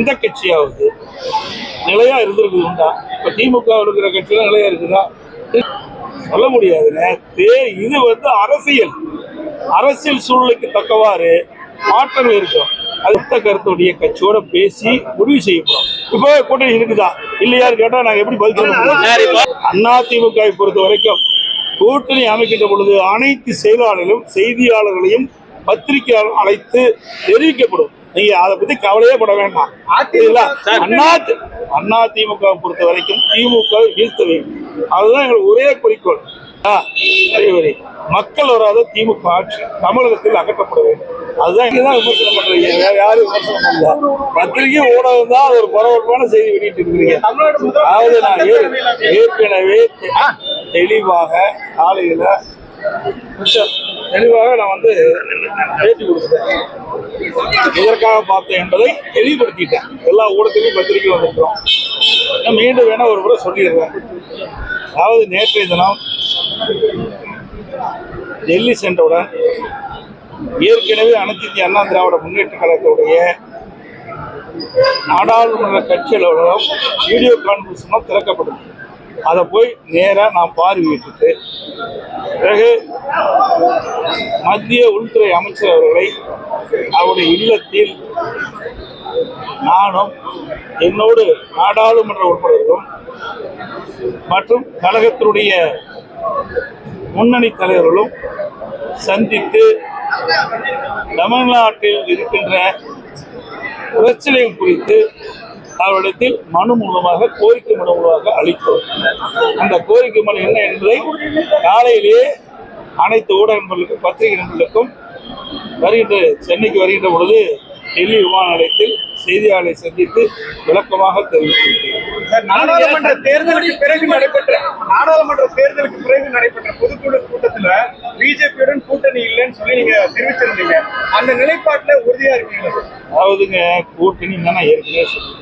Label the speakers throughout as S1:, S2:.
S1: எந்த கட்சியாவது நிலையா இருந்திருக்குது உண்டா? இப்ப திமுக இருக்கிற கட்சியில நிலையா இருக்குதா? சொல்ல முடியாதுங்க. இது அரசியல் அரசியல் சூழ்நிலைக்கு தக்கவாறு மாற்றங்கள் இருக்கும். அடுத்த கருத்துடைய கட்சியோட பேசி முடிவு செய்யப்படும். இப்போ கூட்டணி இருக்குதா இல்லையான்னு கேட்டா நாங்க எப்படி பதில் சொல்ல முடியும்? அதிமுக பொறுத்த வரைக்கும் கூட்டணி அமைக்கின்ற பொழுது அனைத்து செயலாளர்களும் செய்தியாளர்களையும் பத்திரிகையாளர் அழைத்து தெரிவிக்கப்படும். நீங்க அதை பத்தி கவலையே பட வேண்டாம். அதிமுக பொறுத்த வரைக்கும் திமுக வீழ்த்த வேண்டும். அதுதான் எங்களுக்கு ஒரே குறிக்கோள். மக்கள் வராத திமுக ஆட்சி தமிழகத்தில் அகற்றப்பட வேண்டும். அதுதான் இங்கதான் விமர்சனம் பண்றீங்க, வேற யாரும் விமர்சனம் பண்ணல. பத்திரிகை ஊடகம் தான் ஒரு பரபரப்பான செய்தி வெளியிட்டு இருக்கிறீங்க. அதாவது நான் ஏற்கனவே தெளிவாக காலையில நான் பேட்டி கொடுத்தேன். இதற்காக பார்த்தேன் என்பதை தெளிவுபடுத்திட்டேன். எல்லா ஊடகத்திலையும் பத்திரிகை வந்திருக்கிறோம். மீண்டும் வேணா ஒரு முறை சொல்லிடுறேன். அதாவது நேற்றைய தினம் டெல்லி சென்றவுடன் ஏற்கனவே அனைத்து இந்திய அண்ணா திராவிட முன்னேற்ற கழகத்துடைய நாடாளுமன்ற கட்சிகளும் வீடியோ கான்பரன்ஸ் திறக்கப்படும். அதை போய் நேராக நான் பார்வையிட்டு பிறகு மத்திய உள்துறை அமைச்சர் அவர்களை அவருடைய இல்லத்தில் நானும் என்னோடு நாடாளுமன்ற உறுப்பினர்களும் மற்றும் கழகத்தினுடைய முன்னணி தலைவர்களும் சந்தித்து தமிழ்நாட்டில் இருக்கின்ற பிரச்சனைகள் குறித்து அவரிடத்தில் மனு மூலமாக கோரிக்கை மனு மூலமாக அளித்தோம். அந்த கோரிக்கை மனு என்ன என்பதை காலையிலேயே அனைத்து ஊடக நண்பர்களுக்கும் பத்திரிகை நண்பர்களுக்கும் சென்னைக்கு வருகின்ற பொழுது டெல்லி விமான நிலையத்தில் செய்தியாளர்களை சந்தித்து விளக்கமாக தெரிவித்திருக்கிறேன்.
S2: நாடாளுமன்ற தேர்தலுக்கு பிறகு நடைபெற்ற பொதுக்குழு கூட்டத்தில் பிஜேபியுடன் கூட்டணி இல்லைன்னு சொல்லி நீங்க தெரிவிச்சிருந்தீங்க. அந்த நிலைப்பாட்டுல உறுதியா இருக்கீங்க?
S1: அதாவதுங்க, கூட்டணி தானே ஏற்கனவே சொல்லுங்க,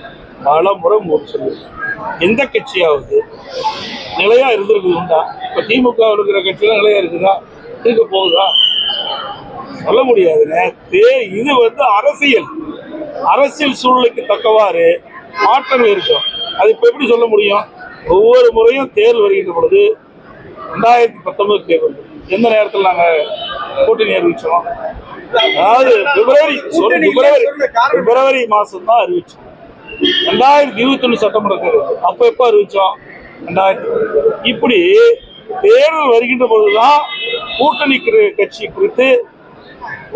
S1: பல முறை சொல்லுங்க. எந்த கட்சியாவது நிலையா இருந்திருக்குது உண்டா? இப்ப திமுக இருக்கிற கட்சியில நிலையா இருக்குதா? இருக்க போகுதா? சொல்ல முடியாதுங்க. இது அரசியல் அரசியல் சூழ்நிலைக்கு தக்கவாறு மாற்றங்கள் இருக்கும். அது இப்ப எப்படி சொல்ல முடியும்? ஒவ்வொரு முறையும் தேர்தல் வருகின்ற பொழுது 2019 தேர்தல் எந்த நேரத்தில் நாங்க கூட்டணி அறிவிச்சோம்? அதாவது பிப்ரவரி மாசம் தான் அறிவிச்சோம். 2021 சட்டமன்ற தேர்தல் அப்ப எப்ப அறிவிச்சோம்? 2000. இப்படி தேர்தல் வருகின்ற பொழுதுதான் கூட்டணி கட்சி குறித்து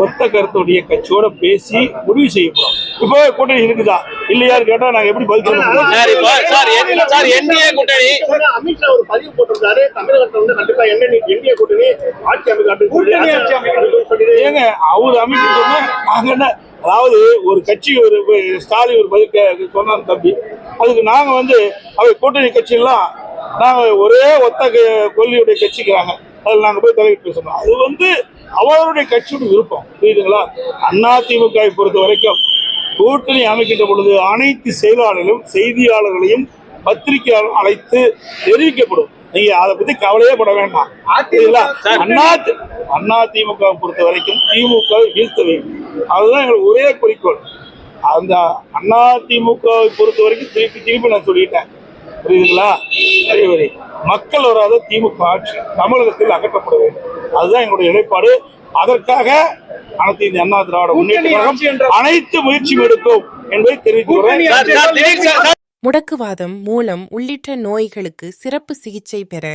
S1: ஒத்த கருத்துடைய கட்சியோட பேசி முடிவு செய்யப்படும். இப்போ கூட்டணி இருக்குதா இல்லையான்னு கேட்டா நாங்க எப்படி பதில் சொல்ல முடியும்?
S2: அமித்ஷா ஒரு பதிவு போட்டிருக்காரு, தமிழகத்துல கண்டிப்பா என்டிஏ கூட்டணி ஆட்சி
S1: ஏங்க அவர் அமைக்க சொன்னா நாங்க என்ன? அதாவது ஒரு கட்சி ஸ்டாலின் ஒரு பதில் சொன்னார் தம்பி, அதுக்கு நாங்க அவர் கூட்டணி கட்சி எல்லாம் நாங்க ஒரே ஒத்த கொள்கையுடைய கட்சிக்கிறாங்க, அதில் நாங்க போய் தலையிட்டு பேசணும். அது அவருடைய கட்சியோட விருப்பம், புரியுதுங்களா? அதிமுக பொறுத்த வரைக்கும் கூட்டணி அமைக்கின்ற பொழுது அனைத்து செயலாளர்களும் செய்தியாளர்களையும் பத்திரிகையாளர் அழைத்து தெரிவிக்கப்படும். நீங்க அதை பத்தி கவலையே பட வேண்டாம். அதிமுக பொறுத்த வரைக்கும் திமுக வீழ்த்த வேண்டும். அதுதான் எங்களுக்கு ஒரே குறிக்கோள். அந்த அதிமுக பொறுத்த வரைக்கும் திருப்பி நான் சொல்லிட்டேன், புரியுதுங்களா? மக்கள் வராத திமுக ஆட்சி தமிழகத்தில் அகற்றப்பட வேண்டும். அதுதான் எங்களுடைய நிலைப்பாடு. அதற்காக அனைத்து இந்திய அண்ணா திராவிட முன்னேற்ற கழகம் அனைத்து முயற்சியும் எடுக்கும் என்பதை தெரிவித்துள்ளேன்.
S3: முடக்குவாதம், மூலம் உள்ளிட்ட நோய்களுக்கு சிறப்பு சிகிச்சை பெற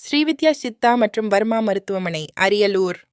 S3: ஸ்ரீவித்யா சித்தா மற்றும் வர்மா மருத்துவமனை, அரியலூர்.